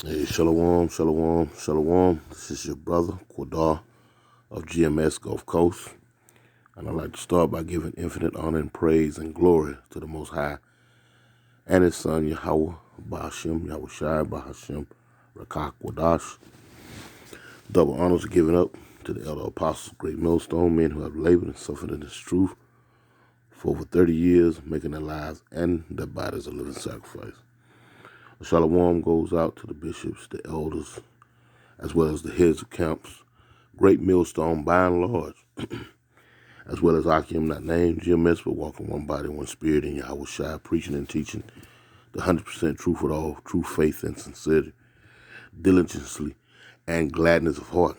Hey, shalom, shalom, shalom. This is your brother, Quadar of GMS Gulf Coast. And I'd like to start by giving infinite honor and praise and glory to the Most High and His Son, Yahweh, Ba'ashem, Yahushai, Ba'ashem, Rakak, Wadash. Double honors are given up to the elder apostles, great millstone men who have labored and suffered in this truth for over 30 years, making their lives and their bodies a living sacrifice. A shalom goes out to the bishops, the elders, as well as the heads of camps, great millstone by and large, as well as Akim, not named, GMS, but walking one body, one spirit in Yahweh Shai, preaching and teaching the 100% truth with all true faith and sincerity, diligently and gladness of heart,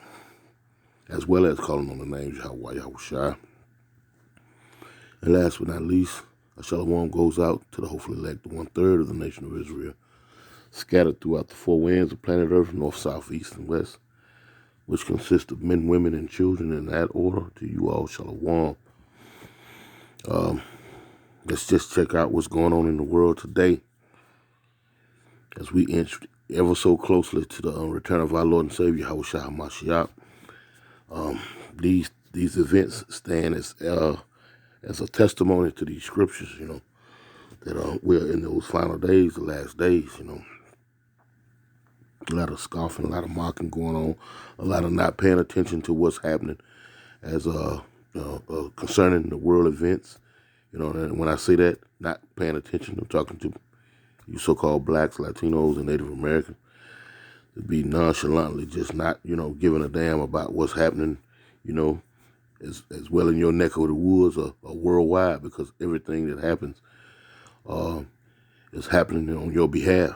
as well as calling on the names Yahweh, Yahweh Shai. And last but not least, a shalom goes out to the hopefully elect, the 1/3 of the nation of Israel, scattered throughout the four winds of planet Earth, north, south, east, and west, which consist of men, women, and children in that order. To you all, shalom. Let's just check out what's going on in the world today as we inch ever so closely to the return of our Lord and Savior, Yahushua HaMashiach. These events stand as a testimony to these scriptures, that we're in those final days, the last days, A lot of scoffing, a lot of mocking going on, a lot of not paying attention to what's happening as concerning the world events. And when I say that, not paying attention, I'm talking to you so-called blacks, Latinos, and Native Americans, to be nonchalantly just not, giving a damn about what's happening, as well in your neck of the woods or worldwide, because everything that happens is happening on your behalf,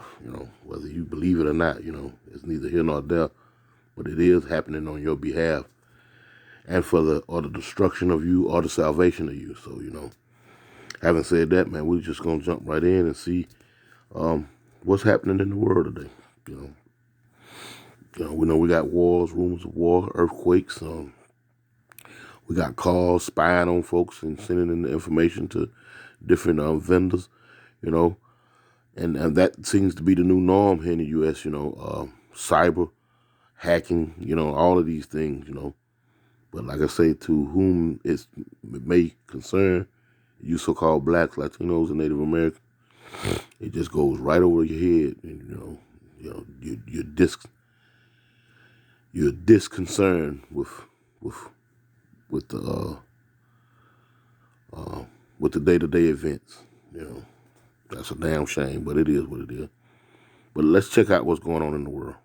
whether you believe it or not, it's neither here nor there, but it is happening on your behalf and for the destruction of you or the salvation of you. So, having said that, man, we're just going to jump right in and see what's happening in the world today. We know we got wars, rumors of war, earthquakes. We got calls spying on folks and sending in the information to different vendors, and that seems to be the new norm here in the U.S., cyber hacking, all of these things, But like I say, to whom it may concern, you so-called blacks, Latinos, and Native Americans, it just goes right over your head, and you're disconcerted with the with the day-to-day events. That's a damn shame, but it is what it is. But let's check out what's going on in the world.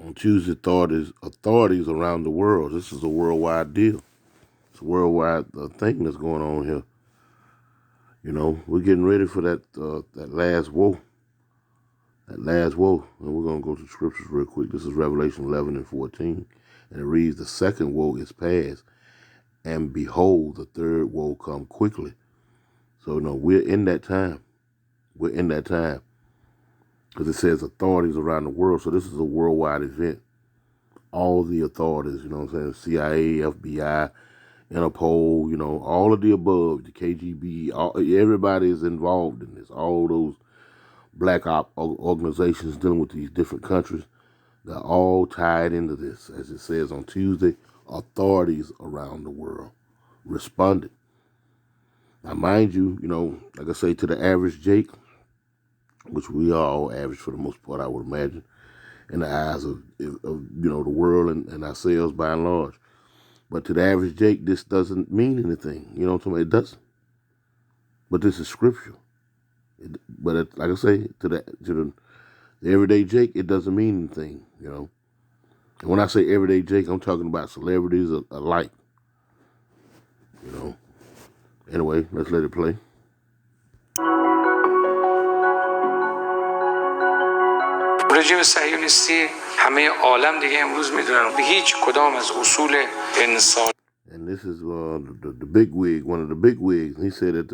On Tuesday, authorities around the world. This is a worldwide deal. It's a worldwide thing that's going on here. We're getting ready for that last woe. That last woe. And we're going to go to scriptures real quick. This is Revelation 11 and 14. And it reads, the second woe is past. And behold, the third woe come quickly. So, we're in that time. We're in that time. Because it says authorities around the world. So this is a worldwide event. All the authorities, CIA, FBI, Interpol, all of the above, the KGB, everybody is involved in this. All those black op organizations dealing with these different countries, they're all tied into this. As it says on Tuesday, authorities around the world responded. Now, mind you, like I say, to the average Jake, which we are all average for the most part, I would imagine, in the eyes of the world and ourselves by and large. But to the average Jake, this doesn't mean anything. You know what I'm saying? It doesn't. But this is scripture. Like I say, to the everyday Jake, it doesn't mean anything. And when I say everyday Jake, I'm talking about celebrities alike. Anyway, let's let it play. رژیم صهیونیستی همه عالم دیگه امروز میدونن به هیچ کدام از اصول انسان. And this is the big wig, one of the big wigs. He said that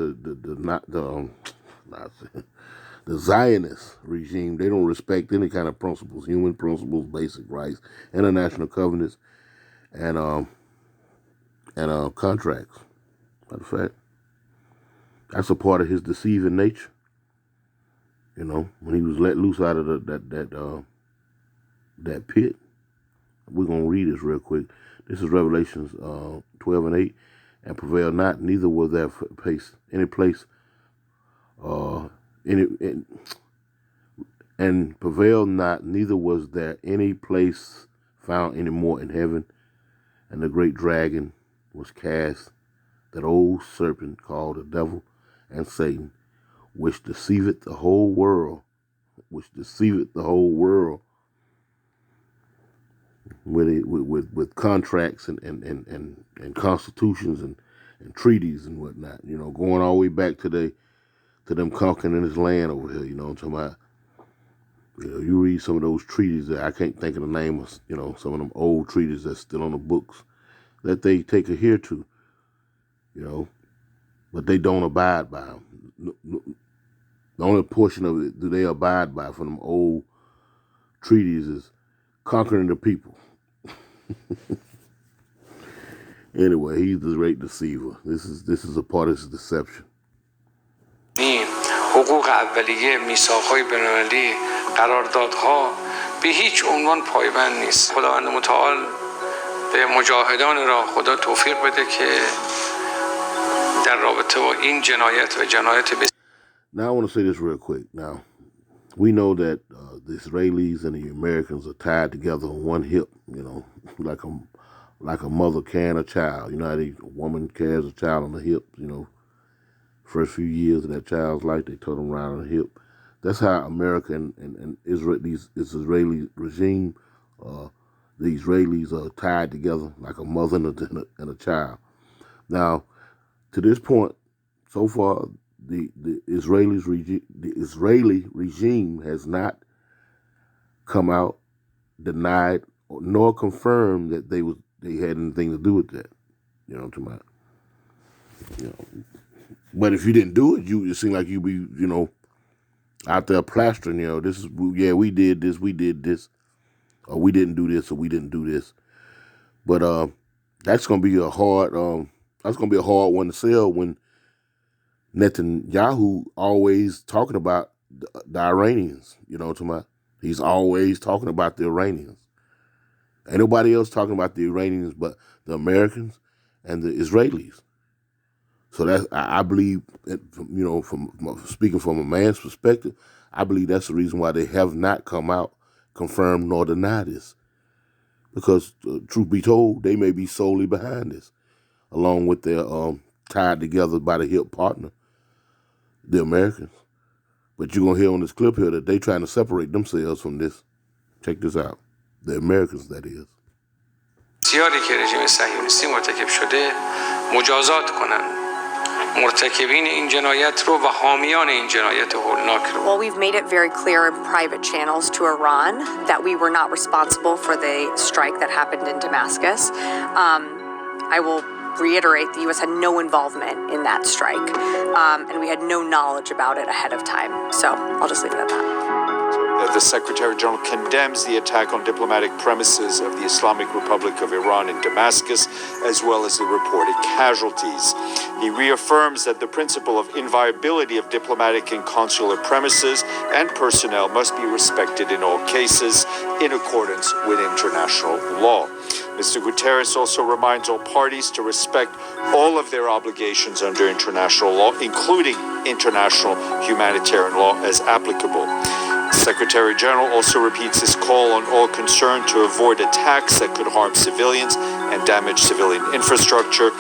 the Zionist regime, they don't respect any kind of principles, human principles, basic rights, international covenants, and contracts. Matter of fact, that's a part of his deceiving nature. You know, when he was let loose out of that pit. We're going to read this real quick. This is Revelations 12 and 8. And prevail not, neither was there any place, and prevail not, neither was there any place found any more in heaven. And the great dragon was cast, that old serpent called the devil and Satan, which deceiveth the whole world, with contracts and constitutions and treaties and whatnot, you know, going all the way back to them conquering this land over here, you know what I'm talking about. You know, you read some of those treaties that I can't think of the name of, you know, some of them old treaties that's still on the books that they take adhere to, you know, but they don't abide by them. The only portion of it do they abide by from them old treaties is conquering the people. Anyway, he's the great deceiver. This is a part of his deception. حقوق اولیه، میثاق‌های بین‌المللی، قراردادها به هیچ عنوان پایبند نیست. خداوند متعال به مجاهدان را خدا توفیق بده که در رابطه با این جنایت و جنایت Now I want to say this real quick. Now, we know that the Israelis and the Americans are tied together on one hip, you know, like a mother carrying a child. You know how a woman carries a child on the hip, you know, first few years of that child's life, they tow them around on the hip. That's how America and Israel, this Israeli regime, the Israelis are tied together like a mother and a child. Now, to this point, so far, the Israeli regime has not come out, denied, nor confirmed that they had anything to do with that. You know what I'm talking about? You know, but if you didn't do it, it seemed like you'd be, you know, out there plastering, you know, we did this, or we didn't do this, or we didn't do this. But that's gonna be a hard one to sell when Netanyahu always talking about the Iranians, you know what I'm talking about? He's always talking about the Iranians. Ain't nobody else talking about the Iranians but the Americans and the Israelis. So that's, I believe, you know, from speaking from a man's perspective, I believe that's the reason why they have not come out, confirmed nor denied this. Because truth be told, they may be solely behind this, along with their tied together by the hip partner, the Americans. But you're going to hear on this clip here that they trying to separate themselves from this. Check this out. The Americans, that is. بسیاری که رژیم صهیونیستی مرتکب شده مجازات کنن مرتکبین این جنایت رو و حامیان این جنایت هولناک رو. Well, we've made it very clear in private channels to Iran that we were not responsible for the strike that happened in Damascus. I will reiterate, the U.S. had no involvement in that strike, and we had no knowledge about it ahead of time. So I'll just leave it at that. The Secretary General condemns the attack on diplomatic premises of the Islamic Republic of Iran in Damascus, as well as the reported casualties. He reaffirms that the principle of inviolability of diplomatic and consular premises and personnel must be respected in all cases in accordance with international law. Mr. Guterres also reminds all parties to respect all of their obligations under international law, including international humanitarian law as applicable. The Secretary General also repeats his call on all concerned to avoid attacks that could harm civilians and damage civilian infrastructure.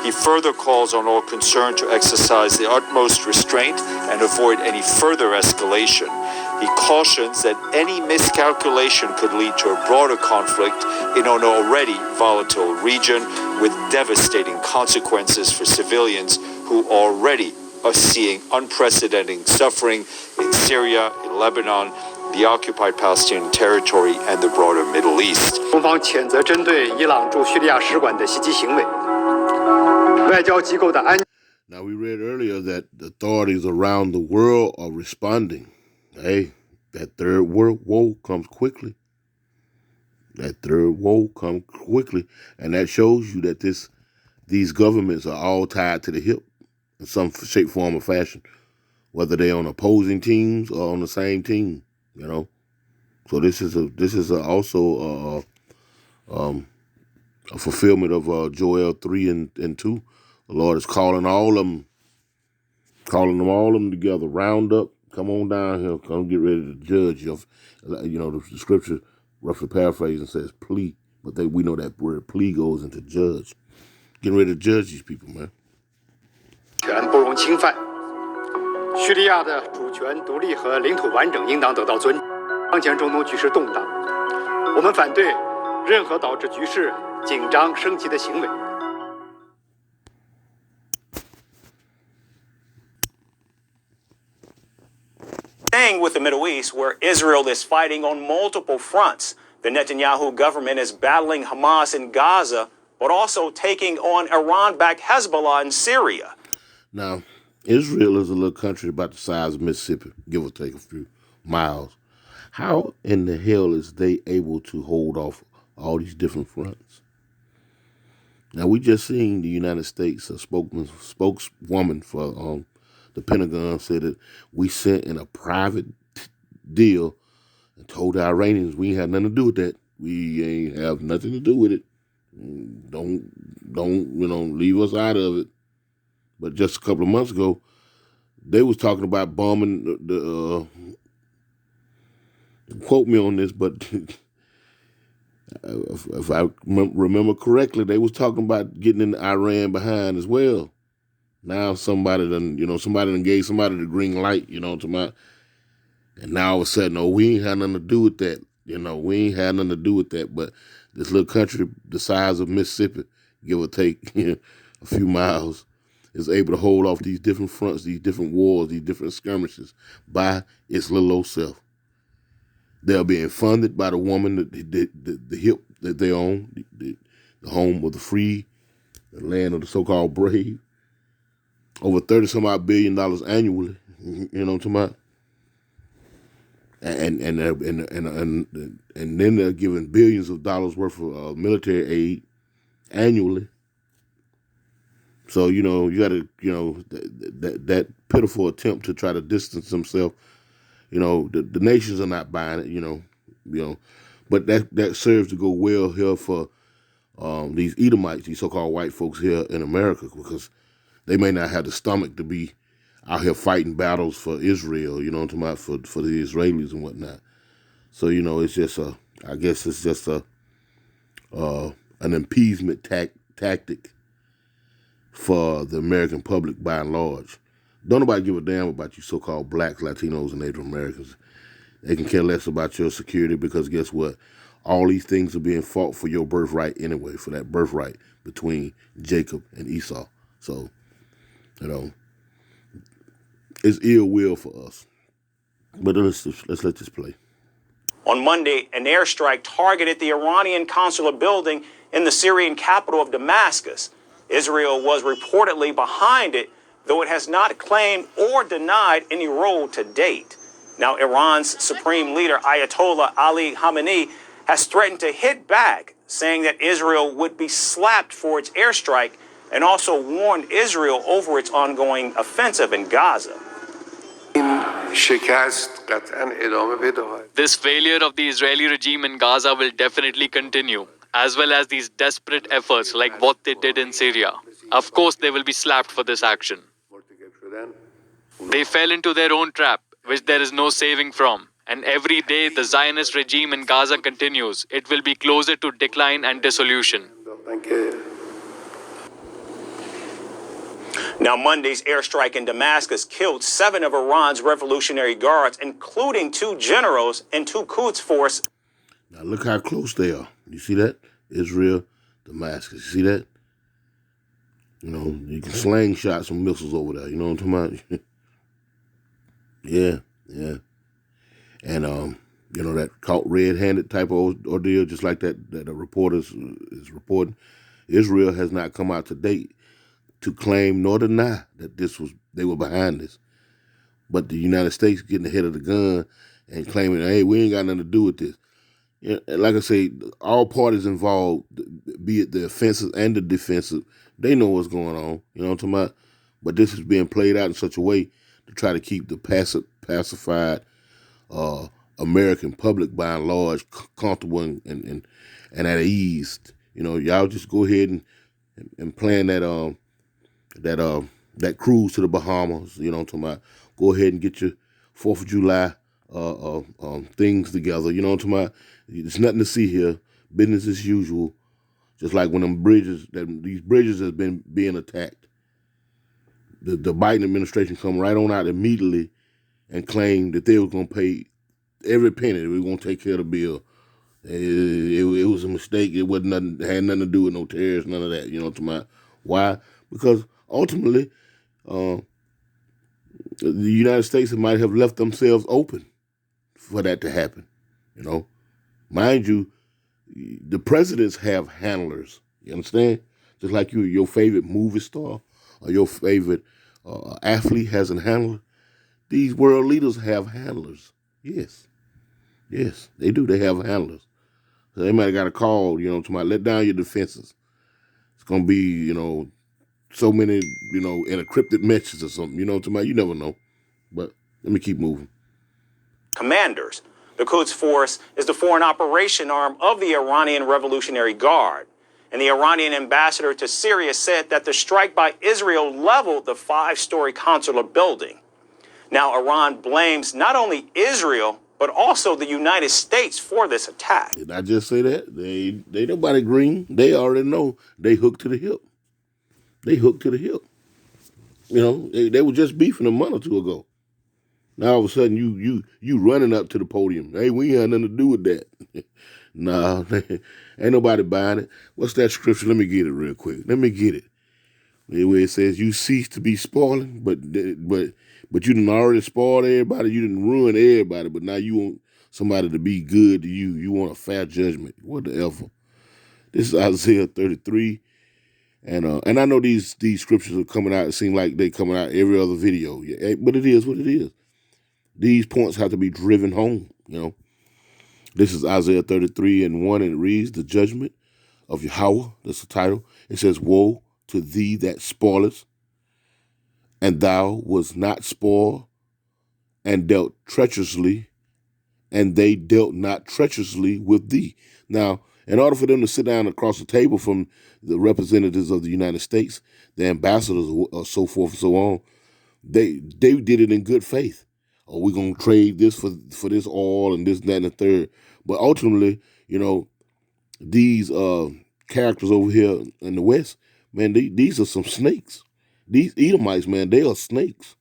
He further calls on all concerned to exercise the utmost restraint and avoid any further escalation. He cautions that any miscalculation could lead to a broader conflict in an already volatile region with devastating consequences for civilians who already are seeing unprecedented suffering in Syria, in Lebanon, the occupied Palestinian territory and the broader Middle East. 中方谴责针对伊朗驻叙利亚使馆的袭击行为，外交机构的安。Now, we read earlier that the authorities around the world are responding. Hey, that third world woe comes quickly. That third woe comes quickly. And that shows you that these governments are all tied to the hip in some shape, form, or fashion, whether they're on opposing teams or on the same team, you know. So this is also a fulfillment of Joel 3 and 2. The Lord is calling them all together. Round up, come on down here, come get ready to judge you. You know, the scripture, roughly paraphrasing, says plea, but we know that word plea goes into judge. Getting ready to judge these people, man. 权不容侵犯，叙利亚的主权、独立和领土完整应当得到尊重。当前中东局势动荡，我们反对任何导致局势紧张升级的行为。Staying with the Middle East, where Israel is fighting on multiple fronts. The Netanyahu government is battling Hamas in Gaza, but also taking on Iran-backed Hezbollah in Syria. Now, Israel is a little country about the size of Mississippi, give or take a few miles. How in the hell is they able to hold off all these different fronts? Now, we just seen the United States, a spokeswoman for the Pentagon said that we sent in a private deal and told the Iranians we ain't had nothing to do with that. We ain't have nothing to do with it. Don't leave us out of it. But just a couple of months ago, they was talking about bombing the quote me on this, but if I remember correctly, they was talking about getting in Iran behind as well. Now somebody done gave somebody the green light, to my, and now all of a sudden, we ain't had nothing to do with that. We ain't had nothing to do with that. But this little country the size of Mississippi, give or take a few miles, is able to hold off these different fronts, these different wars, these different skirmishes by its little old self. They're being funded by the woman, the hip that they own, the home of the free, the land of the so-called brave. Over $30-some-odd billion annually, to my, and then they're giving billions of dollars worth of military aid annually. So you got to that pitiful attempt to try to distance themselves. The nations are not buying it. But that serves to go well here for these Edomites, these so-called white folks here in America, because they may not have the stomach to be out here fighting battles for Israel, for the Israelis and whatnot. So, it's just I guess it's just an appeasement tactic for the American public by and large. Don't nobody give a damn about you so-called blacks, Latinos, and Native Americans. They can care less about your security because guess what? All these things are being fought for your birthright anyway, for that birthright between Jacob and Esau. So, it's ill will for us. But let's let this play. On Monday, an airstrike targeted the Iranian consular building in the Syrian capital of Damascus. Israel was reportedly behind it, though it has not claimed or denied any role to date. Now, Iran's supreme leader, Ayatollah Ali Khamenei, has threatened to hit back, saying that Israel would be slapped for its airstrike, and also warned Israel over its ongoing offensive in Gaza. This failure of the Israeli regime in Gaza will definitely continue, as well as these desperate efforts like what they did in Syria. Of course, they will be slapped for this action. They fell into their own trap, which there is no saving from. And every day the Zionist regime in Gaza continues, it will be closer to decline and dissolution. Now, Monday's airstrike in Damascus killed 7 of Iran's Revolutionary Guards, including 2 generals and 2 Quds force. Now look how close they are. You see that? Israel, Damascus. You see that? You can slingshot some missiles over there. You know what I'm talking about? Yeah. And You know, that caught red-handed type of ordeal, just like that a reporter is reporting. Israel has not come out to date to claim nor deny that they were behind this. But the United States getting ahead of the gun and claiming, hey, we ain't got nothing to do with this. You know, like I say, all parties involved, be it the offensive and the defensive, they know what's going on. You know what I'm talking about? But this is being played out in such a way to try to keep the pacified uh, American public, by and large, comfortable and at ease. You know, y'all just go ahead and plan that that cruise to the Bahamas. You know what I'm talking about? Go ahead and get your 4th of July things together. You know what I'm talking about? There's nothing to see here. Business as usual. Just like when these bridges has been being attacked. The Biden administration come right on out immediately and claim that they were going to pay every penny. We were going to take care of the bill. It was a mistake. It wasn't nothing. Had nothing to do with no terrorists. None of that. You know what I'm talking about? Why? Because ultimately, the United States might have left themselves open for that to happen. You know, mind you, the presidents have handlers. You understand? Just like your favorite movie star or your favorite athlete has a handler. These world leaders have handlers. Yes, they do. They have handlers. So they might have got a call. You know, to let down your defenses. It's gonna be, so many, encrypted messages or something. You know, you never know. But let me keep moving. Commanders. The Quds Force is the foreign operation arm of the Iranian Revolutionary Guard. And the Iranian ambassador to Syria said that the strike by Israel leveled the 5-story consular building. Now, Iran blames not only Israel, but also the United States for this attack. Did I just say that? They nobody green. They already know they hooked to the hip. They hooked to the hip. You know, they were just beefing a month or two ago. Now all of a sudden you running up to the podium. Hey, we ain't had nothing to do with that. Nah, ain't nobody buying it. What's that scripture? Let me get it real quick. Let me get it. Where it says you cease to be spoiling, but you done already spoiled everybody. You didn't ruin everybody, but now you want somebody to be good to you. You want a fair judgment. What the ever? This is Isaiah 33. And I know these scriptures are coming out. It seems like they coming out every other video. Yeah, but it is what it is. These points have to be driven home, you know. This is Isaiah 33:1, and it reads, the judgment of Yahweh, that's the title. It says, woe to thee that spoilest, and thou was not spoiled, and dealt treacherously, and they dealt not treacherously with thee. Now, in order for them to sit down across the table from the representatives of the United States, the ambassadors, so forth and so on, they did it in good faith. Oh, we're gonna trade this for this oil and this, that, and the third. But ultimately, these characters over here in the West, man, these are some snakes. These Edomites, man, they are snakes.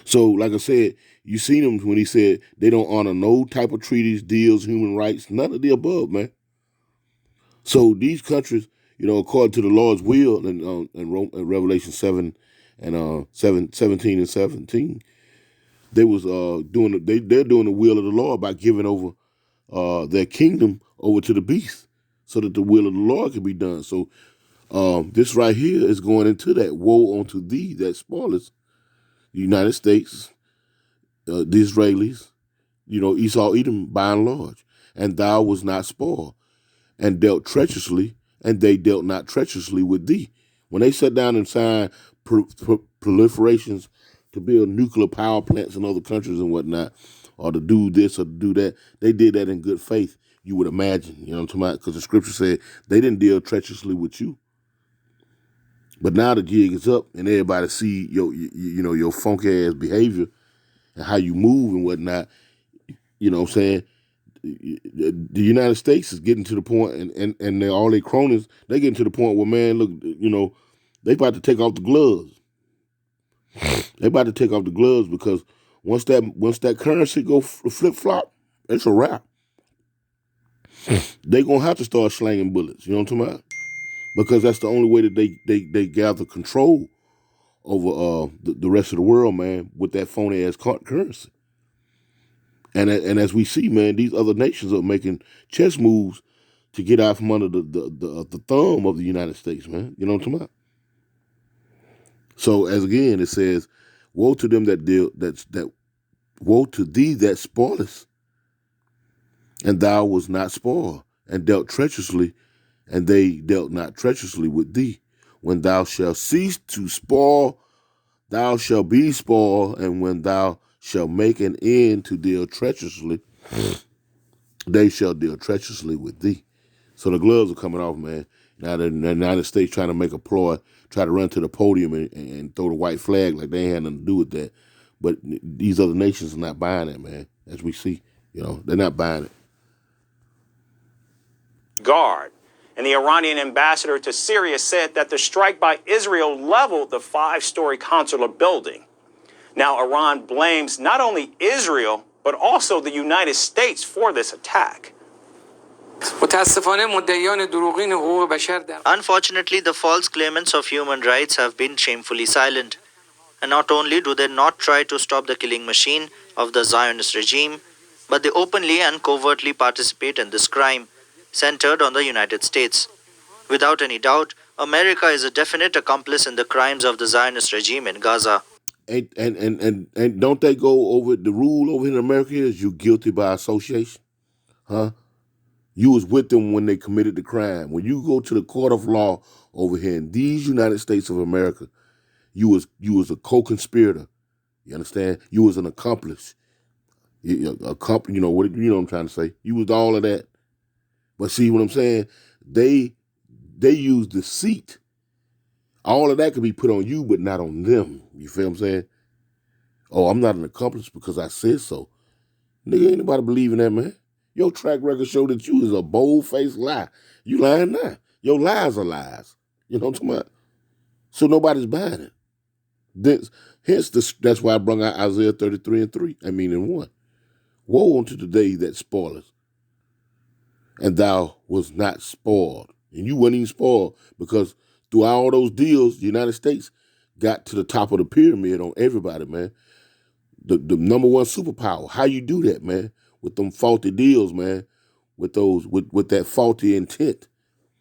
So, like I said, you seen him when he said they don't honor no type of treaties, deals, human rights, none of the above, man. So these countries, according to the Lord's will in Revelation 7 and 17 and 17, they was they're doing the will of the Lord by giving over their kingdom over to the beast, so that the will of the Lord can be done. So this right here is going into that woe unto thee that spoilest the United States, the Israelis, Esau, Edom, by and large, and thou was not spoiled, and dealt treacherously, and they dealt not treacherously with thee. When they sat down and signed proliferations to build nuclear power plants in other countries and whatnot, or to do this or to do that, they did that in good faith, you would imagine. You know what I'm talking about? Because the scripture said they didn't deal treacherously with you. But now the jig is up, and everybody see your funky ass behavior and how you move and whatnot. You know what I'm saying? The United States is getting to the point, and all their cronies, they getting to the point where, man, look, they about to take off the gloves. They about to take off the gloves, because once that currency go flip flop, it's a wrap. They gonna have to start slanging bullets. You know what I'm talking about? Because that's the only way that they gather control over the rest of the world, man, with that phony ass currency. And as we see, man, these other nations are making chess moves to get out from under the thumb of the United States, man. You know what I'm talking about? So as again, it says, "Woe to them that deal that woe to thee that spoilest, and thou was not spoiled, and dealt treacherously, and they dealt not treacherously with thee. When thou shalt cease to spoil, thou shalt be spoiled, and when thou shalt make an end to deal treacherously, they shall deal treacherously with thee." So the gloves are coming off, man. Now the United States trying to make a ploy, try to run to the podium and throw the white flag like they ain't had nothing to do with that. But these other nations are not buying it, man, as we see. They're not buying it. Guard. And the Iranian ambassador to Syria said that the strike by Israel leveled the 5-story consular building. Now, Iran blames not only Israel, but also the United States for this attack. Unfortunately, the false claimants of human rights have been shamefully silent. And not only do they not try to stop the killing machine of the Zionist regime, but they openly and covertly participate in this crime, centered on the United States. Without any doubt, America is a definite accomplice in the crimes of the Zionist regime in Gaza. And don't they go over the rule over in America is you guilty by association? Huh? You was with them when they committed the crime. When you go to the court of law over here in these United States of America, you was a co-conspirator. You understand? You was an accomplice. You know what I'm trying to say. You was all of that. But see what I'm saying? They use deceit. All of that could be put on you, but not on them. You feel what I'm saying? Oh, I'm not an accomplice because I said so. Nigga, ain't nobody believing that, man. Your track record show that you is a bold-faced lie. You lying now. Your lies are lies. You know what I'm talking about? So nobody's buying it. That's why I brought out Isaiah 33:3. In 1. Woe unto the day that spoileth, and thou was not spoiled. And you wasn't even spoiled because through all those deals, the United States got to the top of the pyramid on everybody, man. The number one superpower. How you do that, man? With them faulty deals, man. With that faulty intent.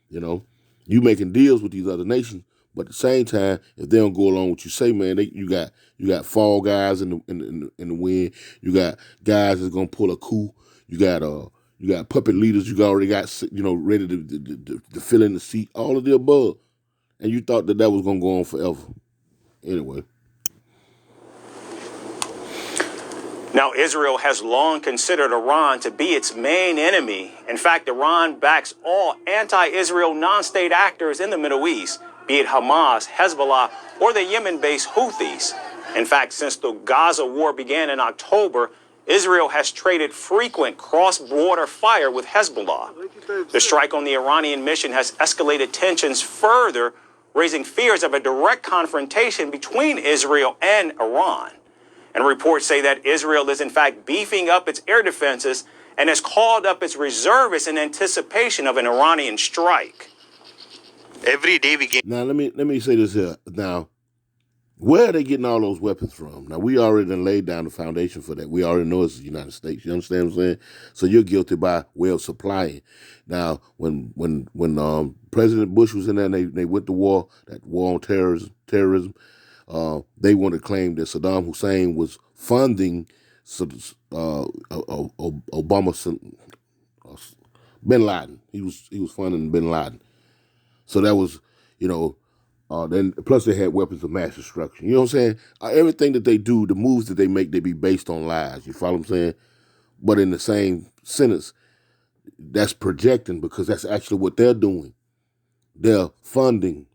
You making deals with these other nations, but at the same time, if they don't go along with what you say, man, you got fall guys in the wind. You got guys that's gonna pull a coup. You got puppet leaders. You already got ready to fill in the seat. All of the above, and you thought that was gonna go on forever. Anyway. Now, Israel has long considered Iran to be its main enemy. In fact, Iran backs all anti-Israel non-state actors in the Middle East, be it Hamas, Hezbollah, or the Yemen-based Houthis. In fact, since the Gaza war began in October, Israel has traded frequent cross-border fire with Hezbollah. The strike on the Iranian mission has escalated tensions further, raising fears of a direct confrontation between Israel and Iran. And reports say that Israel is in fact beefing up its air defenses and has called up its reservists in anticipation of an Iranian strike. Every day we gain. Now let me say this here. Now, where are they getting all those weapons from? Now we already done laid down the foundation for that. We already know it's the United States. You understand what I'm saying? So you're guilty by way of supplying. Now, when President Bush was in there, and they went to war, that war on terrorism. They want to claim that Saddam Hussein was funding Obama, Bin Laden. He was funding Bin Laden. So that was, then plus they had weapons of mass destruction. You know what I'm saying? Everything that they do, the moves that they make, they be based on lies. You follow what I'm saying? But in the same sentence, that's projecting because that's actually what they're doing. They're funding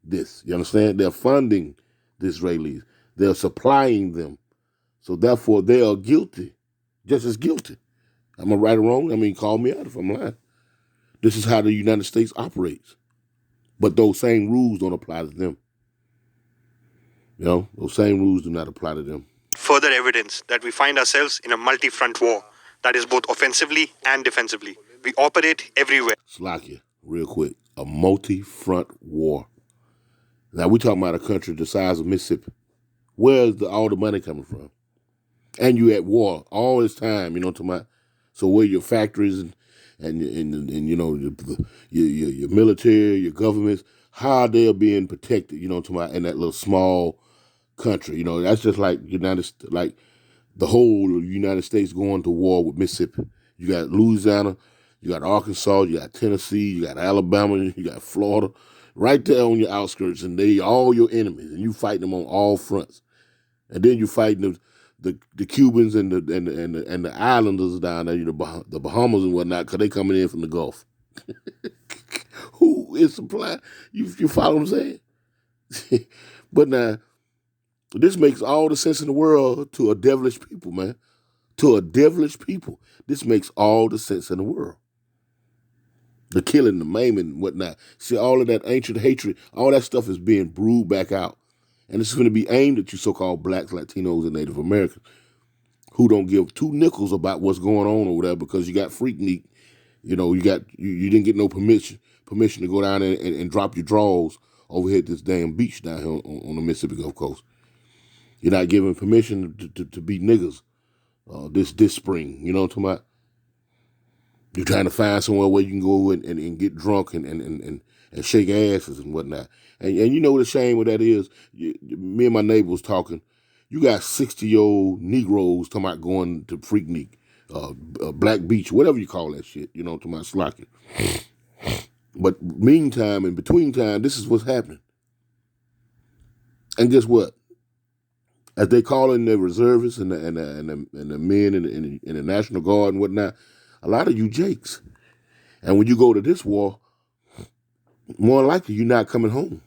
this. You understand? They're funding the Israelis. They're supplying them. So therefore, they are guilty, just as guilty. Am I right or wrong? Call me out if I'm lying. This is how the United States operates. But those same rules don't apply to them. Those same rules do not apply to them. Further evidence that we find ourselves in a multi-front war that is both offensively and defensively. We operate everywhere. Slakia, real quick. A multi-front war. Now, we're talking about a country the size of Mississippi. Where's all the money coming from? And you at war all this time, to my. So where your factories and you know your military, your governments, how they're being protected, to my in that little small country. That's just like like the whole United States going to war with Mississippi. You got Louisiana, you got Arkansas, you got Tennessee, you got Alabama, you got Florida, right there on your outskirts, and they all your enemies, and you fight them on all fronts. And then you fighting the Cubans and the islanders down there, the Bahamas and whatnot, because they coming in from the Gulf. Who is supplying? You follow what I'm saying? But now, this makes all the sense in the world to a devilish people, man. To a devilish people. This makes all the sense in the world. The killing, the maiming, and whatnot. See, all of that ancient hatred, all that stuff is being brewed back out. And it's going to be aimed at you so-called blacks, Latinos, and Native Americans who don't give two nickels about what's going on over there because you got Freaknik. You didn't get no permission to go down there and drop your drawers over here at this damn beach down here on the Mississippi Gulf Coast. You're not giving permission to be niggas this spring. You know what I'm talking about? You're trying to find somewhere where you can go and get drunk and shake asses and whatnot. And you know what the shame of that is? Me and my neighbor was talking. You got 60-year-old Negroes talking about going to Freaknik, Black Beach, whatever you call that shit, talking about slocking. But meantime, in between time, this is what's happening. And guess what? As they call in the reservists and the men in the National Guard and whatnot, a lot of you jakes. And when you go to this war, more likely you're not coming home.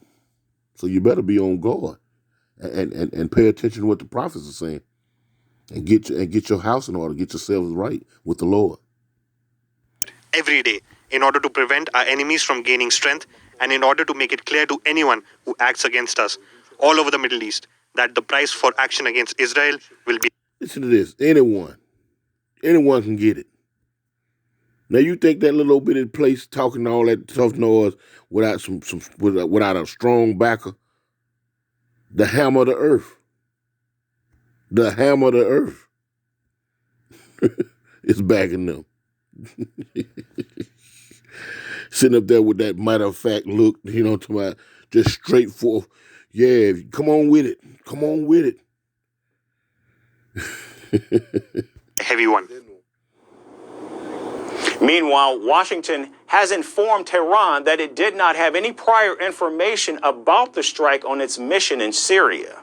So you better be on guard and pay attention to what the prophets are saying. And get your house in order, get yourselves right with the Lord. Every day, in order to prevent our enemies from gaining strength, and in order to make it clear to anyone who acts against us all over the Middle East that the price for action against Israel will be. Listen to this. Anyone can get it. Now you think that little bitty place talking all that tough noise without a strong backer? The hammer of the earth. The hammer of the earth is backing them. Sitting up there with that matter of fact look, to my just straightforward. Yeah, come on with it. Come on with it. Heavy one. Meanwhile, Washington has informed Tehran that it did not have any prior information about the strike on its mission in Syria.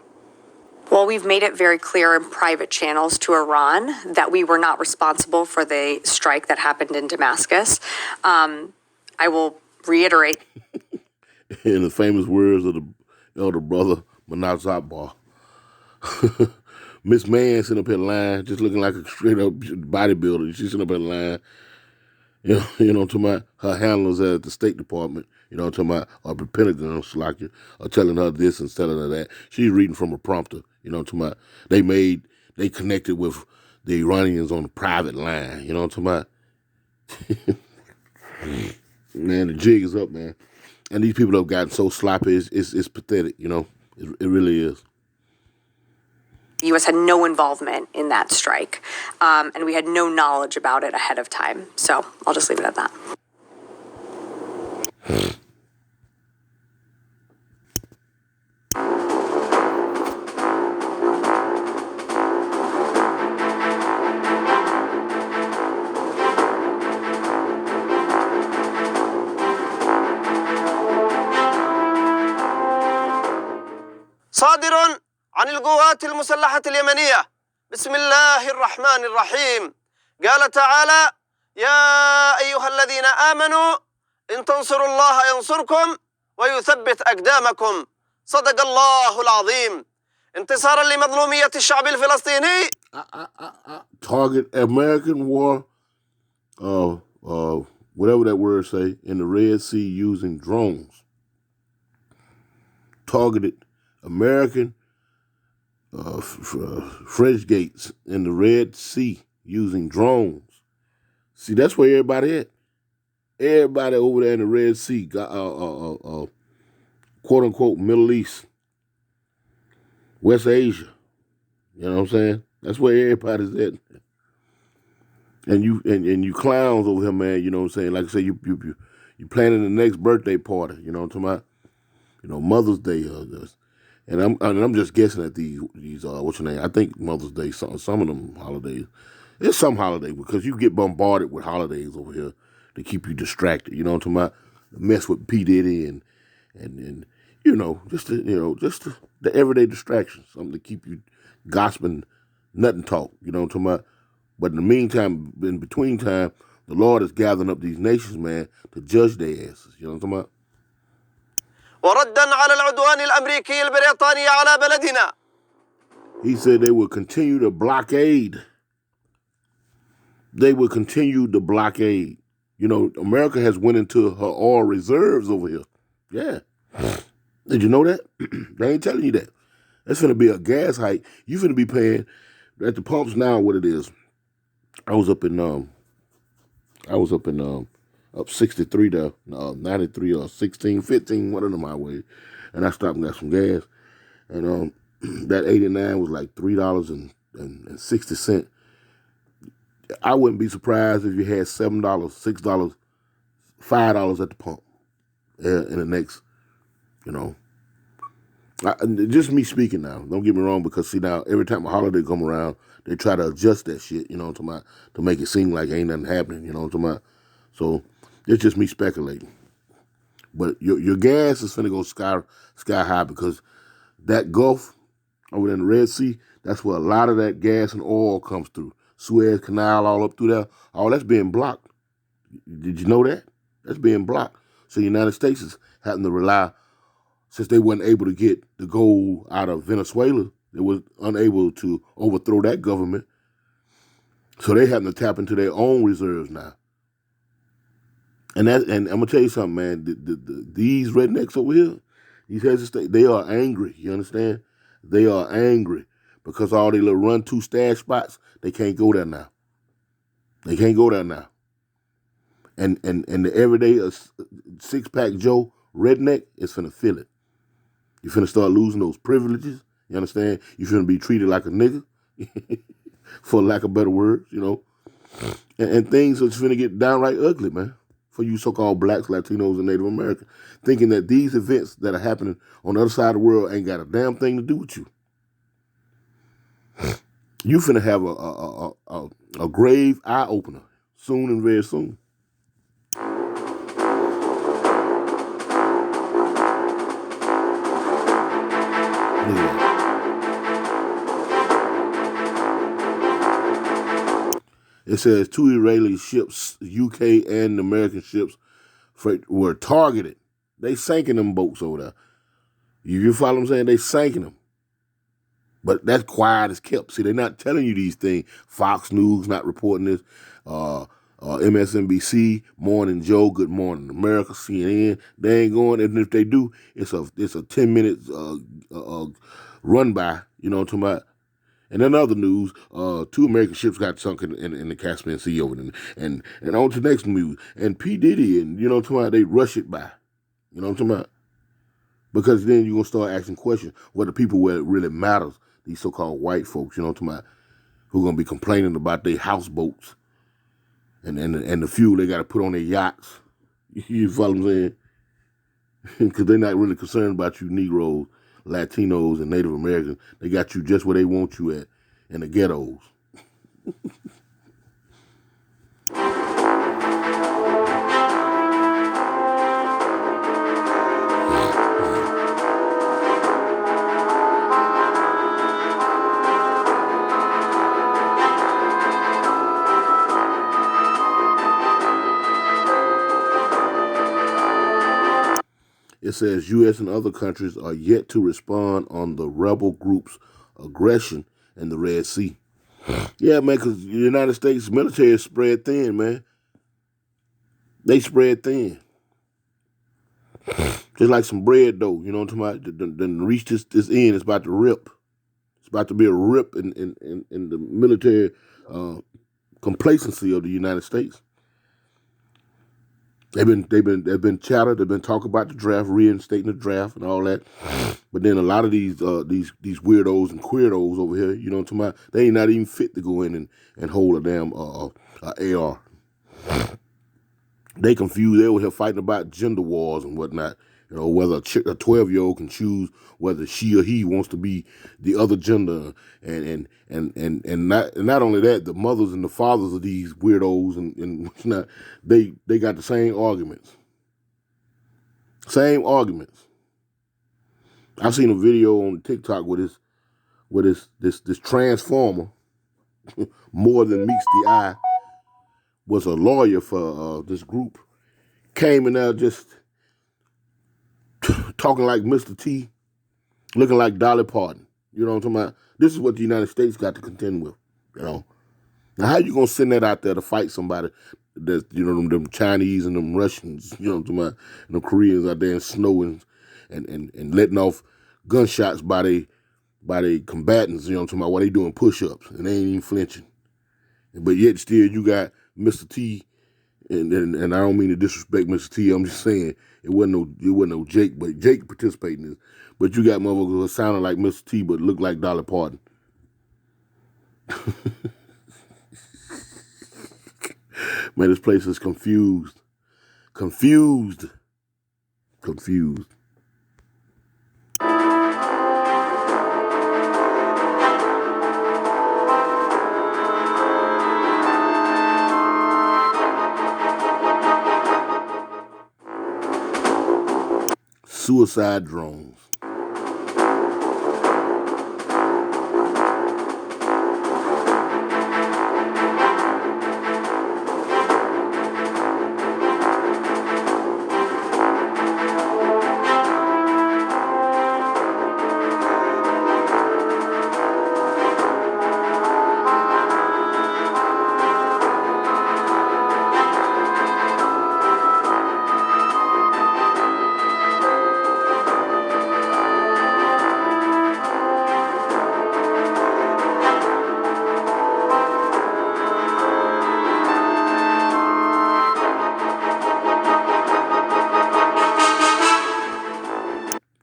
Well, we've made it very clear in private channels to Iran that we were not responsible for the strike that happened in Damascus. I will reiterate. In the famous words of the elder brother, Manaz Akbar, Miss Man sitting up here lying, just looking like a straight up bodybuilder. She's sitting up here lying. To my her handlers at the State Department, to my or the Pentagon are telling her this and telling her that. She's reading from a prompter, to my they connected with the Iranians on the private line, to my man, the jig is up, man. And these people have gotten so sloppy, it's pathetic, it really is. The U.S. had no involvement in that strike, and we had no knowledge about it ahead of time. So I'll just leave it at that. صادر عن القوات المسلحة اليمنية بسم الله الرحمن الرحيم قال تعالى يا أيها الذين آمنوا إن تنصروا الله ينصركم ويثبت أقدامكم صدق الله العظيم انتصارا لمظلومية الشعب الفلسطيني. Target American war, whatever that word say, in the Red Sea using drones. Targeted American frigates in the Red Sea using drones. See, that's where everybody at. Everybody over there in the Red Sea, quote unquote Middle East, West Asia. You know what I'm saying? That's where everybody's at. And you clowns over here, man. You know what I'm saying? Like I say, you planning the next birthday party. You know what I'm talking about? You know, Mother's Day. And I'm just guessing at these what's your name? I think Mother's Day. Some of them holidays. It's some holiday because you get bombarded with holidays over here to keep you distracted. You know what I'm talking about? Mess with P Diddy and you know just the everyday distractions, something to keep you gossiping, nothing talk. You know what I'm talking about? But in the meantime, in between time, the Lord is gathering up these nations, man, to judge their asses. You know what I'm talking about? وردا على العدوان الأمريكي البريطاني على بلدنا. He said they will continue to blockade. They will continue the blockade. You know, America has went into her oil reserves over here. Yeah. Did you know that? They ain't telling you that. That's going to be a gas hike. You finna be paying at the pumps now what it is. I was up in up 63 to 93 or 16, 15, one of them highways. And I stopped and got some gas. And that 89 was like $3.60. I wouldn't be surprised if you had $7, $6, $5 at the pump in the next, you know. Just me speaking now. Don't get me wrong, because see now, every time a holiday come around, they try to adjust that shit, you know what I'm talking about, to make it seem like ain't nothing happening, you know what I'm talking about. So it's just me speculating. But your gas is finna go sky high because that Gulf over there in the Red Sea, that's where a lot of that gas and oil comes through. Suez Canal all up through there, all that's being blocked. Did you know that? That's being blocked. So the United States is having to rely, since they weren't able to get the gold out of Venezuela, they were unable to overthrow that government. So they having to tap into their own reserves now. And I'm gonna tell you something, man. These rednecks over here, these heads of state, they are angry. You understand? They are angry because all they little run to stash spots, they can't go there now. They can't go there now. And the everyday 6-pack Joe redneck is finna feel it. You finna start losing those privileges. You understand? You finna be treated like a nigga, for lack of better words, you know. And things are just finna get downright ugly, man, for you so-called blacks, Latinos, and Native Americans, thinking that these events that are happening on the other side of the world ain't got a damn thing to do with you. You finna have a grave eye-opener soon and very soon. Look at that. It says 2 Israeli ships, UK and American ships, were targeted. They sinking them boats over there. You follow what I'm saying? They sinking them. But that's quiet as kept. See, they're not telling you these things. Fox News not reporting this. MSNBC, Morning Joe, Good Morning America, CNN. They ain't going. And if they do, it's a 10-minute run by. You know what I'm talking about? And in other news, 2 American ships got sunk in the Caspian Sea over there. And on to the next news. And P. Diddy and, you know what I'm talking about, they rush it by. You know what I'm talking about? Because then you're going to start asking questions what the people where it really matters, these so-called white folks, you know what I'm talking about, who are going to be complaining about their houseboats and the fuel they got to put on their yachts. You follow what I'm saying? Because they're not really concerned about you Negroes, Latinos, and Native Americans. They got you just where they want you at, in the ghettos. It says U.S. and other countries are yet to respond on the rebel group's aggression in the Red Sea. Yeah, man, because the United States military is spread thin, man. They spread thin. Just like some bread dough, you know what I'm talking about? Then reach this end, it's about to rip. It's about to be a rip in the military complacency of the United States. They've been chatter. They've been talking about the draft, reinstating the draft, and all that. But then a lot of these weirdos and queerdos over here, you know what I'm talking about? They ain't not even fit to go in and hold a damn AR. They confused. They were here fighting about gender wars and whatnot. You know, whether a 12-year-old can choose whether she or he wants to be the other gender, and not only that, the mothers and the fathers of these weirdos and whatnot, they got the same arguments. Same arguments. I've seen a video on TikTok with this transformer, more than meets the eye, was a lawyer for this group, came in there just talking like Mr. T, looking like Dolly Parton. You know what I'm talking about? This is what the United States got to contend with. You know, now how you gonna send that out there to fight somebody that, you know, them Chinese and them Russians, you know what I'm talking about, and them Koreans out there in snow and letting off gunshots by they combatants, you know what I'm talking about, while they doing push-ups and they ain't even flinching. But yet still you got Mr. T, and I don't mean to disrespect Mr. T, I'm just saying it wasn't no Jake, but Jake participated in this. But you got motherfuckers who sounded like Mr. T but look like Dolly Parton. Man, this place is confused. Confused. Suicide drones.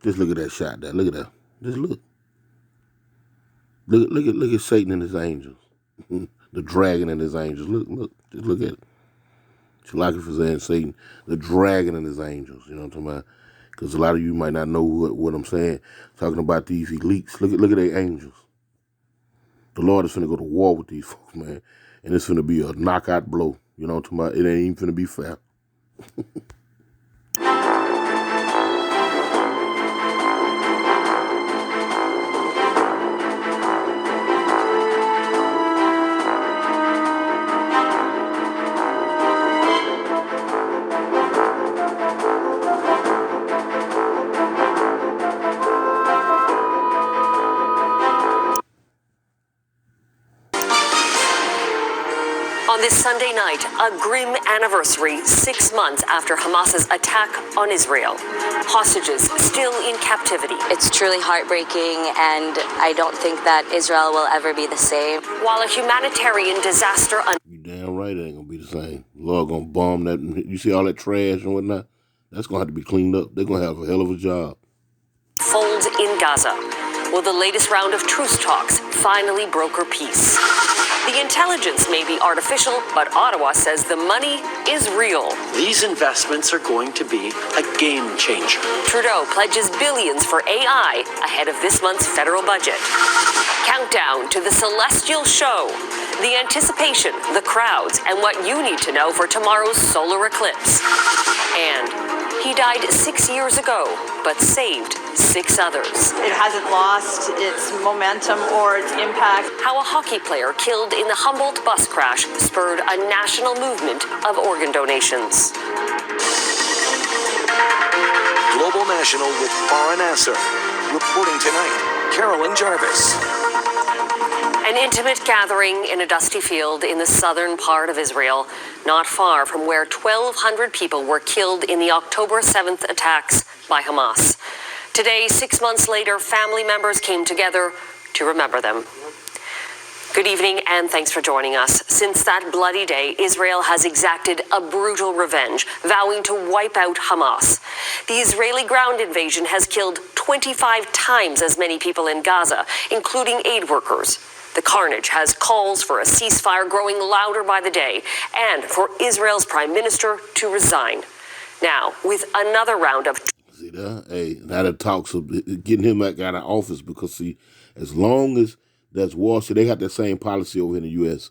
Just look at that shot there. Look at that. Just look. Look at Satan and his angels. The dragon and his angels. Look. Just look at it. Shalaka for saying Satan, the dragon and his angels. You know what I'm talking about? Because a lot of you might not know what I'm saying. Talking about these elites. Look at their angels. The Lord is finna go to war with these folks, man. And it's finna be a knockout blow. You know what I'm talking about? It ain't even finna be fair. On this Sunday night, a grim anniversary 6 months after Hamas's attack on Israel. Hostages still in captivity. It's truly heartbreaking, and I don't think that Israel will ever be the same. While a humanitarian disaster... You damn right it ain't gonna be the same. Lord gonna bomb that. You see all that trash and whatnot? That's gonna have to be cleaned up. They're gonna have a hell of a job. ...folds in Gaza. Will the latest round of truce talks finally broker peace? The intelligence may be artificial, but Ottawa says the money is real. These investments are going to be a game changer. Trudeau pledges billions for AI ahead of this month's federal budget. Countdown to the celestial show. The anticipation, the crowds, and what you need to know for tomorrow's solar eclipse. And he died 6 years ago, but saved 6 others. It hasn't lost its momentum or its impact. How a hockey player killed in the Humboldt bus crash spurred a national movement of organ donations. Global National with Farah Nasser. Reporting tonight, Carolyn Jarvis. An intimate gathering in a dusty field in the southern part of Israel, not far from where 1,200 people were killed in the October 7th attacks by Hamas. Today, 6 months later, family members came together to remember them. Good evening, and thanks for joining us. Since that bloody day, Israel has exacted a brutal revenge, vowing to wipe out Hamas. The Israeli ground invasion has killed 25 times as many people in Gaza, including aid workers. The carnage has calls for a ceasefire growing louder by the day, and for Israel's prime minister to resign. Now, with another round of... See that? Hey, now the talks of getting him back out of office because, see, as long as that's war, see, they got that same policy over in the U.S.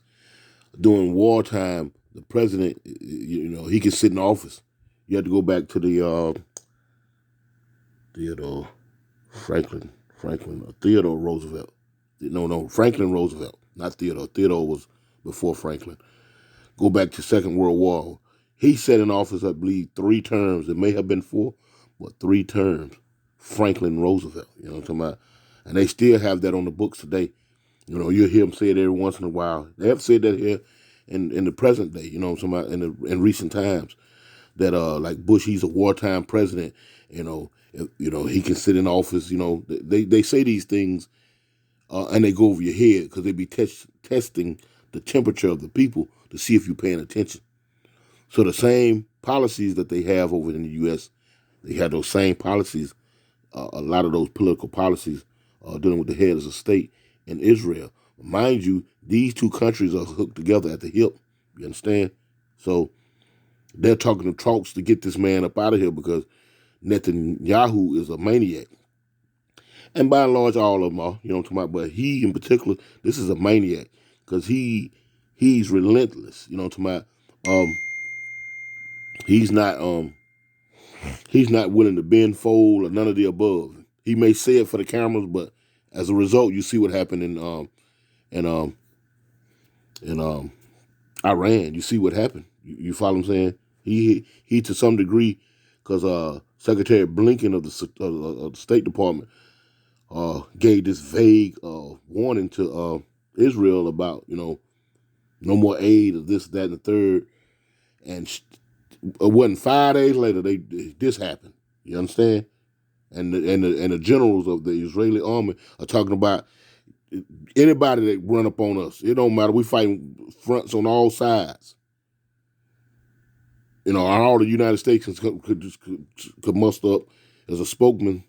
During wartime, the president, he can sit in office. You have to go back to the Theodore Roosevelt. No, Franklin Roosevelt, not Theodore. Theodore was before Franklin. Go back to Second World War. He sat in office, I believe, 3 terms. It may have been 4, but 3 terms. Franklin Roosevelt, you know what I'm talking about? And they still have that on the books today. You'll hear them say it every once in a while. They have said that here in the present day, you know what I'm talking about, in recent times. That like Bush, he's a wartime president, he can sit in office, they say these things and they go over your head because they be testing the temperature of the people to see if you're paying attention. So the same policies that they have over in the U.S., they have those same policies, a lot of those political policies dealing with the heads of state in Israel. Mind you, these 2 countries are hooked together at the hip. You understand? So they're talking to talks to get this man up out of here because Netanyahu is a maniac. And by and large, all of them are, you know what I'm talking about? But he in particular, this is a maniac because he's relentless, you know what I'm talking about? He's not willing to bend, fold, or none of the above. He may say it for the cameras, but as a result, you see what happened in Iran. You see what happened. You follow what I'm saying? He to some degree, because Secretary Blinken of the State Department gave this vague warning to Israel about no more aid of this, that, and the third, and it wasn't 5 days later this happened. You understand? And the generals of the Israeli army are talking about anybody that run up on us. It don't matter. We fighting fronts on all sides. All the United States could muster up as a spokesman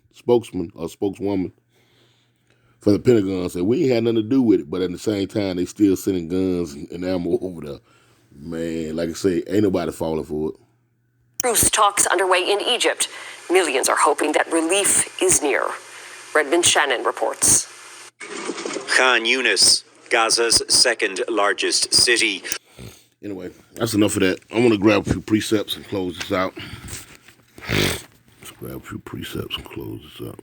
or spokeswoman for the Pentagon and say, we ain't had nothing to do with it. But at the same time, they still sending guns and ammo over there. Man, like I say, ain't nobody falling for it. Truce talks underway in Egypt. Millions are hoping that relief is near. Redmond Shannon reports. Khan Yunis, Gaza's 2nd largest city. Anyway, that's enough of that. I want to grab a few precepts and close this out. Let's grab a few precepts and close this out.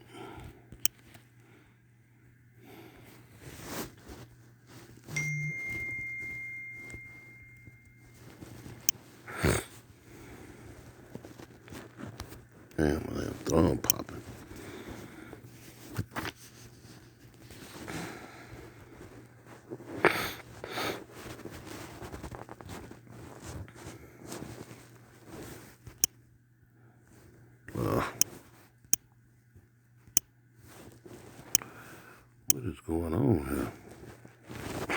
Damn, my damn thumb popping. What is going on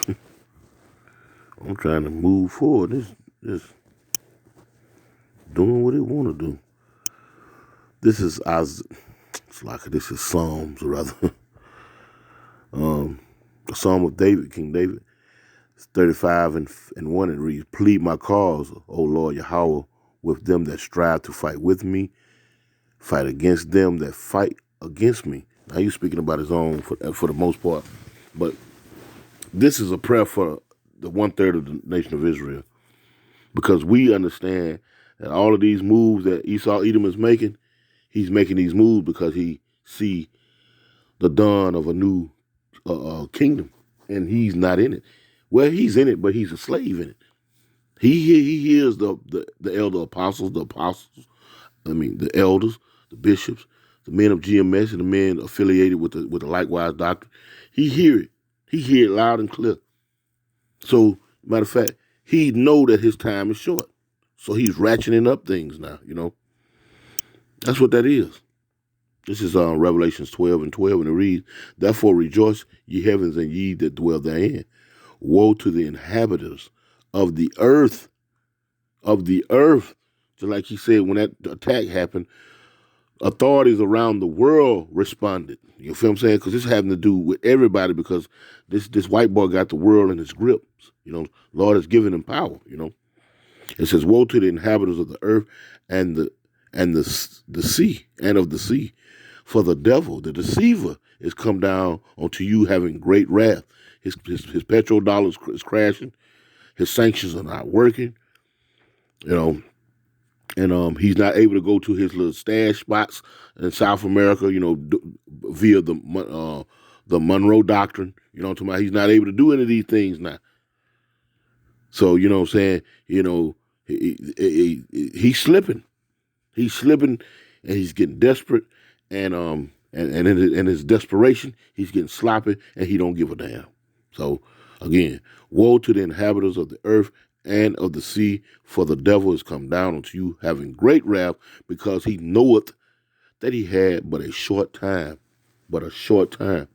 here? I'm trying to move forward. This doing what it want to do. This is Psalms, or rather, the Psalm of David, King David. It's 35 and 1. It reads, "Plead my cause, O Lord Yahweh, with them that strive to fight with me. Fight against them that fight against me." Now he's speaking about his own for the most part, but this is a prayer for the 1/3 of the nation of Israel, because we understand that all of these moves that Edom is making, he's making these moves because he see the dawn of a new kingdom, and he's not in it. Well, he's in it, but he's a slave in it. He hears the elder apostles, the elders, the bishops, the men of GMS, and the men affiliated with the likewise doctrine. He hear it. He hear it loud and clear. So, matter of fact, he know that his time is short. So he's ratcheting up things now, That's what that is. This is Revelations 12 and 12, and it reads, "Therefore rejoice, ye heavens, and ye that dwell therein. woe to the inhabitants of the earth, of the earth. Just like he said when that attack happened, authorities around the world responded. You feel what I'm saying? Because this having to do with everybody, because this white boy got the world in his grip. You know, Lord has given him power, you know. It says, woe to the inhabitants of the earth and the sea and of the sea. For the devil, the deceiver, is come down unto you having great wrath. His petrodollar is crashing. His sanctions are not working, you know. And he's not able to go to his little stash spots in South America, you know, via the Monroe Doctrine. You know what I'm talking about? He's not able to do any of these things now. So, you know what I'm saying? You know, he's slipping. He's slipping, and he's getting desperate, and in his desperation, he's getting sloppy, and he don't give a damn. So, again, woe to the inhabitants of the earth and of the sea, for the devil is come down unto you, having great wrath, because he knoweth that he had but a short time. But a short time.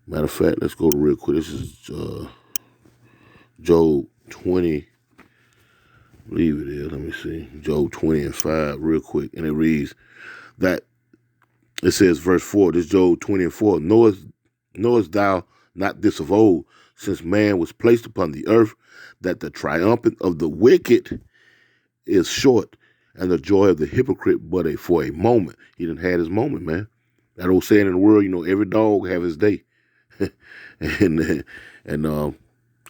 Matter of fact, let's go to real quick. This is Job 20. I believe it is. Let me see. Job 20 and 5, real quick. And it reads that, it says, verse 4, this Job 20 and 4, knowest thou not this of old, since man was placed upon the earth, that the triumphant of the wicked is short, and the joy of the hypocrite but for a moment. He done had his moment, man. That old saying in the world, you know, every dog have his day. and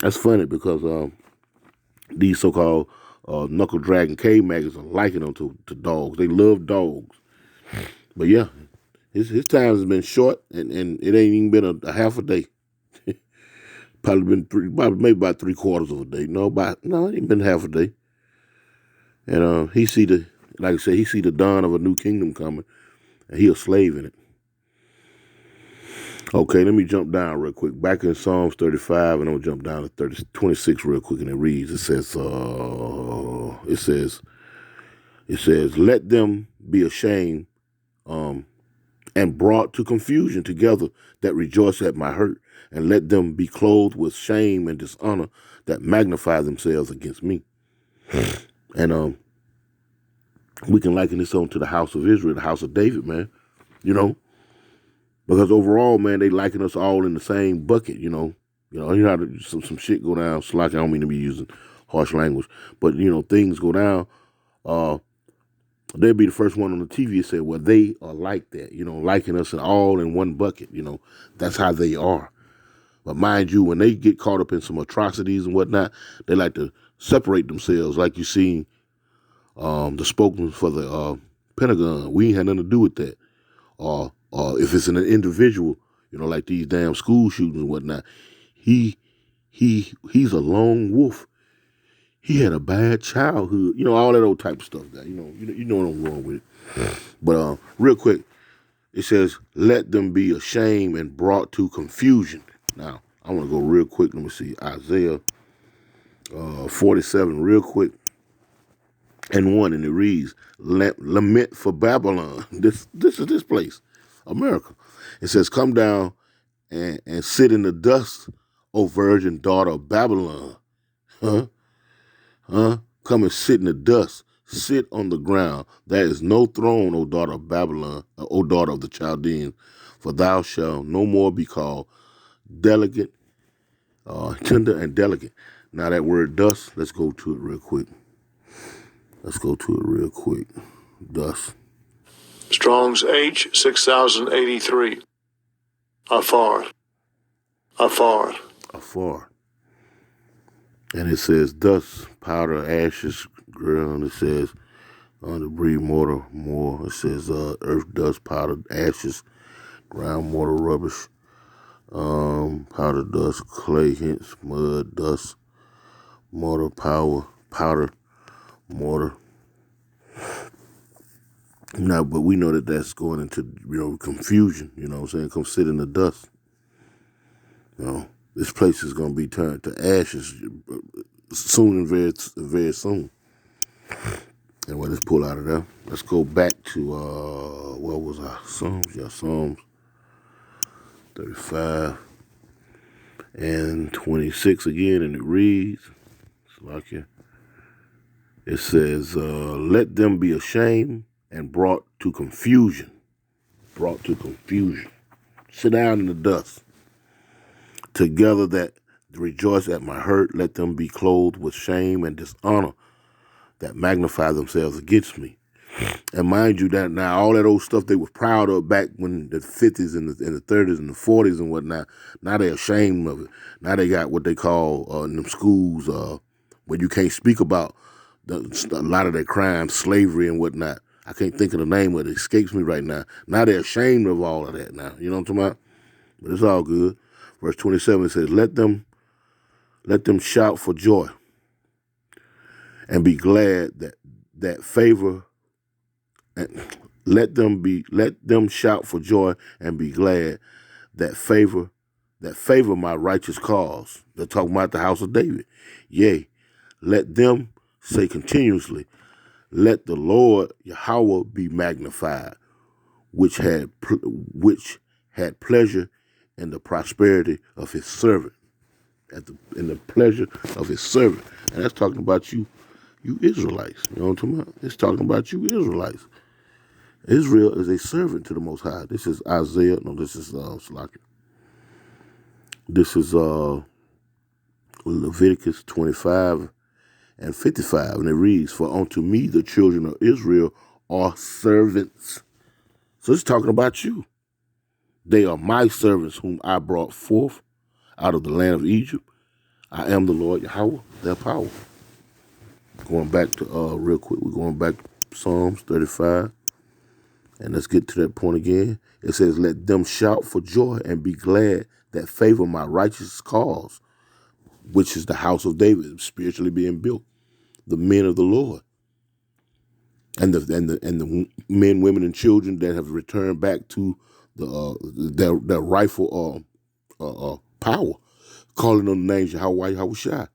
that's funny because these so-called knuckle dragging cave maggots are liking them to dogs. They love dogs. But yeah, his time has been short, and it ain't even been a half a day. Probably maybe about 3/4 of a day. No, it ain't been half a day. And he see like I said, he see the dawn of a new kingdom coming, and he a slave in it. Okay, let me jump down real quick. Back in Psalms 35, and I'm gonna jump down to 26 real quick, and it reads. It says, let them be ashamed, and brought to confusion together that rejoice at my hurt, and let them be clothed with shame and dishonor that magnify themselves against me. And we can liken this on to the house of Israel, the house of David, man. You know, because overall, man, they liken us all in the same bucket. You know how some shit go down. Slack, I don't mean to be using harsh language, but you know, things go down. They'll be the first one on the TV to say, well, they are like that, you know, liking us all in one bucket, you know. That's how they are. But mind you, when they get caught up in some atrocities and whatnot, they like to separate themselves, like you see the spokesman for the Pentagon. We ain't had nothing to do with that. Or if it's an individual, you know, like these damn school shootings and whatnot, he's a lone wolf. He had a bad childhood, you know, all that old type of stuff. That you know what I'm wrong with it. But real quick, it says, "Let them be ashamed and brought to confusion." Now, I want to go real quick. Let me see Isaiah 47, real quick, and 1, and it reads, "Lament for Babylon." This is this place, America. It says, "Come down and sit in the dust, O virgin daughter of Babylon." Huh? Come and sit in the dust. Sit on the ground. There is no throne, O daughter of Babylon, O daughter of the Chaldeans, for thou shalt no more be called delicate, tender and delicate. Now that word dust, let's go to it real quick. Dust. Strong's H 6083. Afar. Afar. Afar. And it says dust, powder, ashes, ground. It says debris, mortar, more. It says earth, dust, powder, ashes, ground, mortar, rubbish, powder, dust, clay, hence mud, dust, mortar, powder, mortar. Now, but we know that that's going into, you know, confusion. You know what I'm saying? Come sit in the dust. You know, this place is going to be turned to ashes soon and very, very soon. And let's pull out of there. Let's go back to, what was our Psalms? Yeah, Psalms 35. And 26 again, and it reads, it says, let them be ashamed and brought to confusion. Brought to confusion. Sit down in the dust. Together that rejoice at my hurt, let them be clothed with shame and dishonor that magnify themselves against me. And mind you, that now all that old stuff they was proud of back when the 50s and the 30s and the 40s and whatnot, now they're ashamed of it. Now they got what they call in them schools where you can't speak about a lot of their crimes, slavery and whatnot. I can't think of the name of it. It escapes me right now. Now they're ashamed of all of that now. You know what I'm talking about? But it's all good. Verse 27 says, let them shout for joy and be glad that favor. Let them shout for joy and be glad that favor my righteous cause. They're talking about the house of David. Yea, let them say continuously, let the Lord Yahweh be magnified, which had pleasure in the prosperity of his servant. In the pleasure of his servant. And that's talking about you Israelites. You know what I'm talking about? It's talking about you Israelites. Israel is a servant to the Most High. This is Isaiah. No, this is Slakia. This is Leviticus 25 and 55. And it reads, for unto me the children of Israel are servants. So it's talking about you. They are my servants whom I brought forth out of the land of Egypt. I am the Lord Yahweh, their power. Going back to, real quick, we're going back to Psalms 35. And let's get to that point again. It says, let them shout for joy and be glad that favor my righteous cause, which is the house of David, spiritually being built, the men of the Lord. And the men, women, and children that have returned back to their rightful power, calling on the names of Yahweh,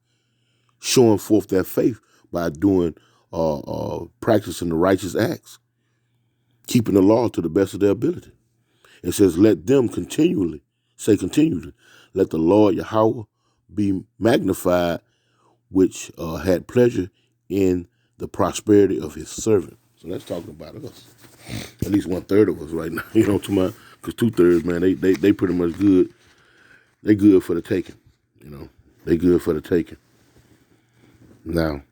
showing forth their faith by doing practicing the righteous acts, keeping the law to the best of their ability. It says, let them continually, let the Lord Yahweh be magnified, which had pleasure in the prosperity of his servant. So that's talking about us. At least 1/3 of us right now. You know what I'm talking about? Because 2/3, man, they pretty much good. They good for the taking. You know, they good for the taking. Now,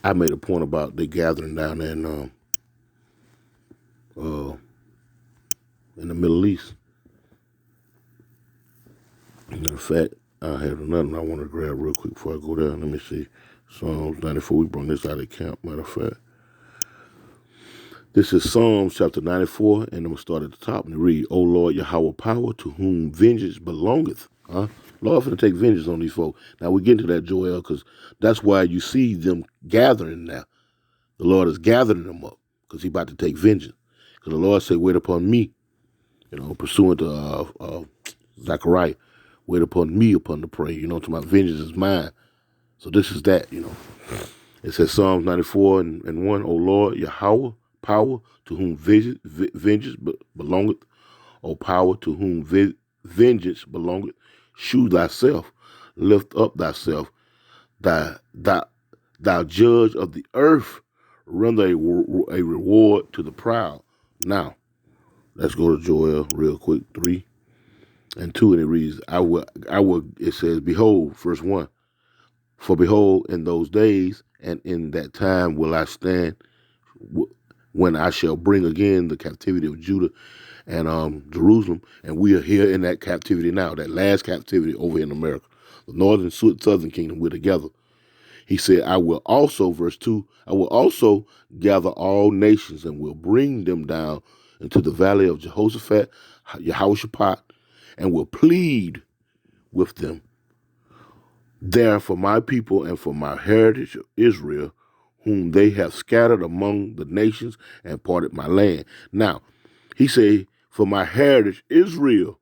I made a point about they gathering down there in the Middle East. Matter of fact, I have another one I want to grab real quick before I go there. Let me see. Psalms 94. We brought this out of camp. Matter of fact, this is Psalms chapter 94, and I'm going to start at the top and read, O Lord Yahweh power, to whom vengeance belongeth. Lord finna take vengeance on these folks. Now we get into that, Joel, because that's why you see them gathering now. The Lord is gathering them up because he's about to take vengeance. Because the Lord said, wait upon me, pursuant to Zechariah, wait upon me upon the prey. You know, to my vengeance is mine. So this is that, It says Psalms 94 and 1, O Lord, Yahweh, power, to whom vengeance belongeth. O power, to whom vengeance belongeth. Shew thyself, lift up thyself, thou judge of the earth, render a reward to the proud. Now, let's go to Joel real quick, 3 and 2, and it reads, I will, it says, behold, verse 1, for behold, in those days and in that time will I stand, when I shall bring again the captivity of Judah and Jerusalem, and we are here in that captivity now, that last captivity over in America. The northern and southern kingdom, we're together. He said, I will also, verse 2, I will also gather all nations and will bring them down into the valley of Jehoshaphat, Yehoshaphat, and will plead with them there for my people and for my heritage of Israel, whom they have scattered among the nations and parted my land. Now, he said, for my heritage Israel,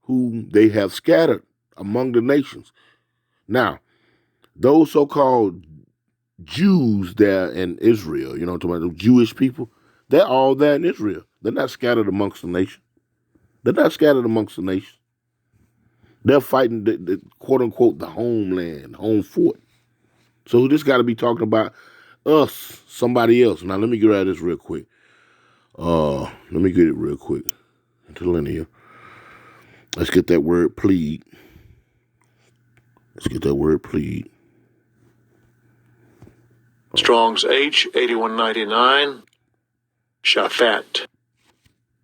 whom they have scattered among the nations. Now, those so-called Jews there in Israel, talking about the Jewish people, they're all there in Israel. They're not scattered amongst the nation. They're not scattered amongst the nations. They're fighting the quote unquote the homeland, home fort. So this got to be talking about us, somebody else. Now let me get at this real quick. Let me get it real quick. Interlinear. Let's get that word plead. Let's get that word plead. Strong's H8199. Shaphat.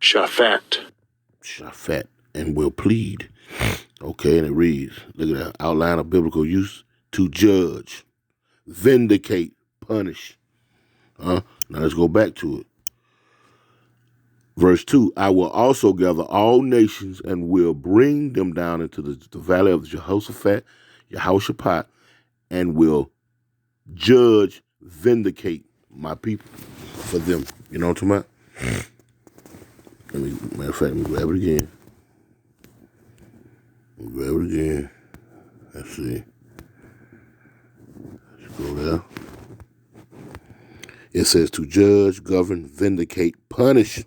Shaphat. And will plead. Okay, and it reads, look at that outline of biblical use: to judge, vindicate, punish. Now let's go back to it. Verse 2, I will also gather all nations and will bring them down into the valley of Jehoshaphat, and will judge, vindicate my people for them. You know what I'm talking about? Matter of fact, let me grab it again. Let's see. Let's go there. It says to judge, govern, vindicate, punish.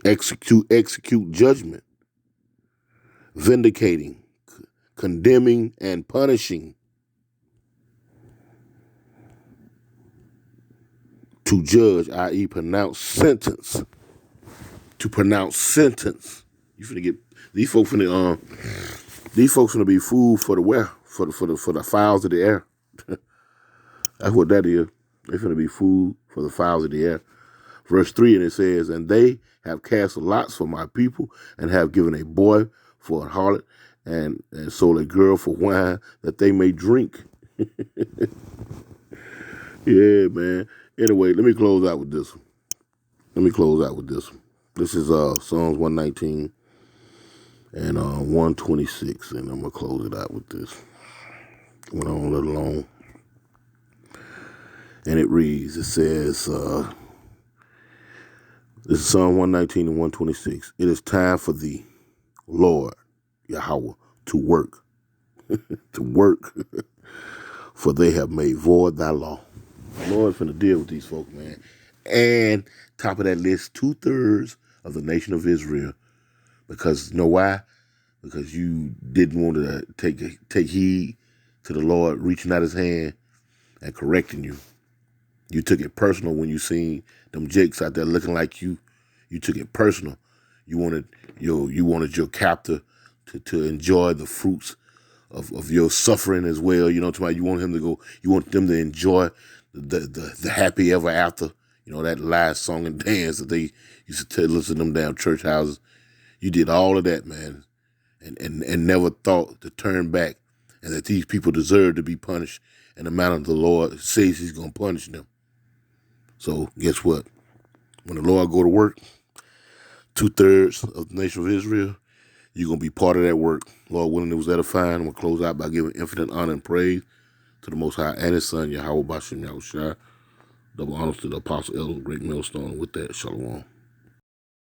Execute judgment. Vindicating, condemning, and punishing. To judge, i.e. pronounce sentence. To pronounce sentence. You finna get these folks finna be food for the fowls of the air. That's what that is. They finna be food for the fowls of the air. Verse 3, and it says, and they have cast lots for my people, and have given a boy for a harlot, and sold a girl for wine, that they may drink. Yeah, man. Anyway, let me close out with this one. This is Psalms 119 and 126, and I'm going to close it out with this. Went on a little long. And it reads, it says, this is Psalm 119 and 126. It is time for thee, Lord, Yahweh, to work. To work. For they have made void thy law. The Lord's finna deal with these folk, man. And top of that list, 2/3 of the nation of Israel. Because you know why? Because you didn't want to take heed to the Lord reaching out his hand and correcting you. You took it personal when you seen them jakes out there looking like you. You took it personal. You wanted your captor to enjoy the fruits of your suffering as well. You know what I'm talking about? You want him to go. You want them to enjoy the happy ever after. You know, that last song and dance that they used to listen to them damn church houses. You did all of that, man, and never thought to turn back, and that these people deserve to be punished in the manner the Lord says he's going to punish them. So guess what? When the Lord go to work, 2/3 of the nation of Israel, you're going to be part of that work. Lord willing, it was edifying. I'm going to close out by giving infinite honor and praise to the Most High and his Son, Yahweh Bashem Yahushua. Double honors to the Apostle Elder, great millstone. With that, shalom.